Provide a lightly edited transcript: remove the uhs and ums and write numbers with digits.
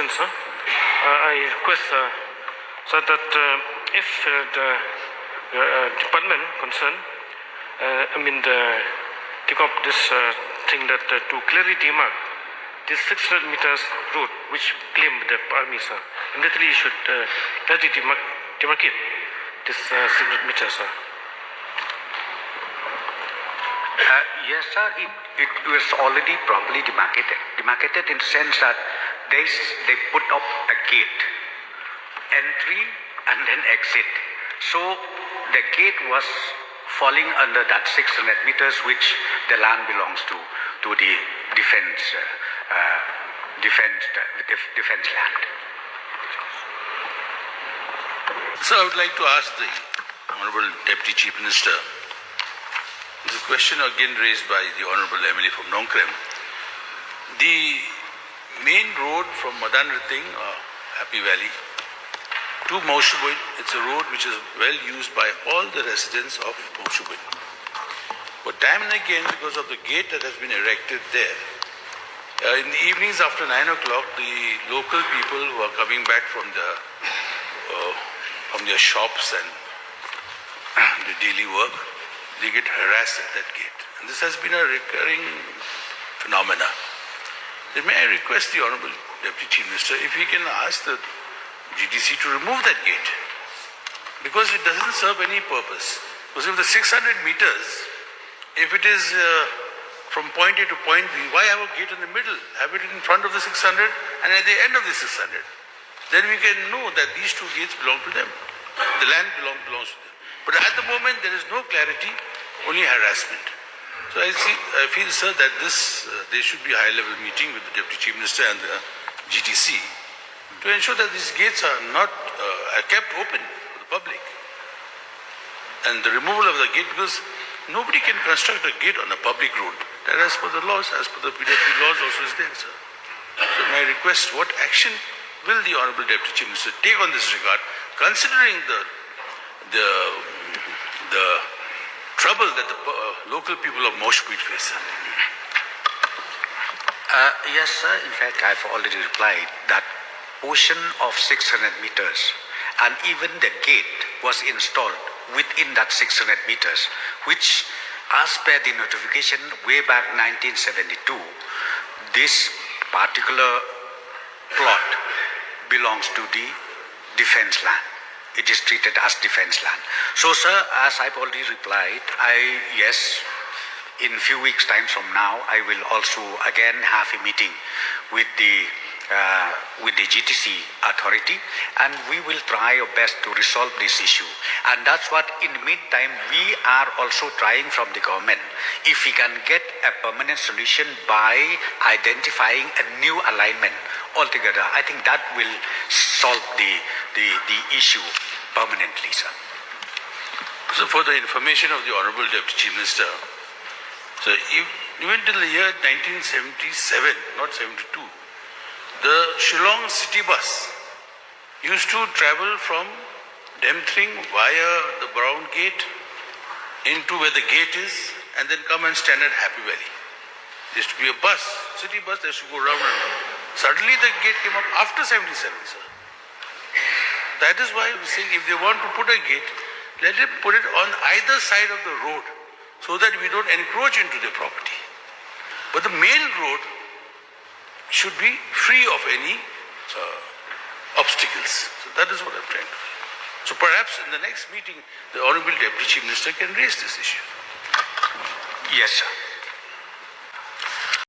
question, sir. I request, sir, that if the department concerned, take up this thing that to clearly demark this 600 meters route which claim the army, sir, immediately you should clearly demarcate this 600 meters, sir. Yes, sir. It was already properly demarcated. Demarcated in the sense that they put up a gate, entry and then exit. So the gate was falling under that 600 meters, which the land belongs to the defense land. So I would like to ask the Honorable Deputy Chief Minister. The question again raised by the Honorable MLA from Nongkrem. The main road from Madan Riting, Happy Valley, to Mawshibuit, it's a road which is well used by all the residents of Mawshibuit. But time and again, because of the gate that has been erected there, in the evenings after 9 o'clock, the local people who are coming back from their shops and the daily work, they get harassed at that gate. And this has been a recurring phenomena. Then may I request the Honorable Deputy Chief Minister if he can ask the GTC to remove that gate, because it doesn't serve any purpose. Because if the 600 meters, if it is from point A to point B, why have a gate in the middle? Have it in front of the 600 and at the end of the 600. Then we can know that these two gates belong to them. The land belongs to them. But at the moment, there is no clarity, only harassment. So I feel, sir, that there should be a high-level meeting with the Deputy Chief Minister and the GTC to ensure that these gates are not kept open for the public. And the removal of the gate, because nobody can construct a gate on a public road. That as per the laws, as per the PWD laws also is there, sir. So my request, what action will the Honorable Deputy Chief Minister take on this regard, considering the trouble that the local people of Mawshibuit face? Yes, sir. In fact, I've already replied that portion of 600 meters and even the gate was installed within that 600 meters, which, as per the notification way back 1972, this particular plot belongs to the defense land. It is treated as defense land. So, sir, as I've already replied, yes, in a few weeks' time from now, I will also again have a meeting with the GTC authority, and we will try our best to resolve this issue. And that's what, in the meantime, we are also trying from the government, if we can get a permanent solution by identifying a new alignment altogether. I think that will solve the issue permanently, sir. So for the information of the Honorable Deputy Chief Minister, so even till the year 1977, not 72, the Shillong city bus used to travel from Demthring via the Brown Gate into where the gate is and then come and stand at Happy Valley. There used to be a bus, city bus, that used to go round and round. Suddenly the gate came up after 77, sir. That is why we say if they want to put a gate, let them put it on either side of the road so that we don't encroach into their property. But the main road should be free of any obstacles. So that is what I'm trying to do. So perhaps in the next meeting, the Honorable Deputy Chief Minister can raise this issue. Yes, sir.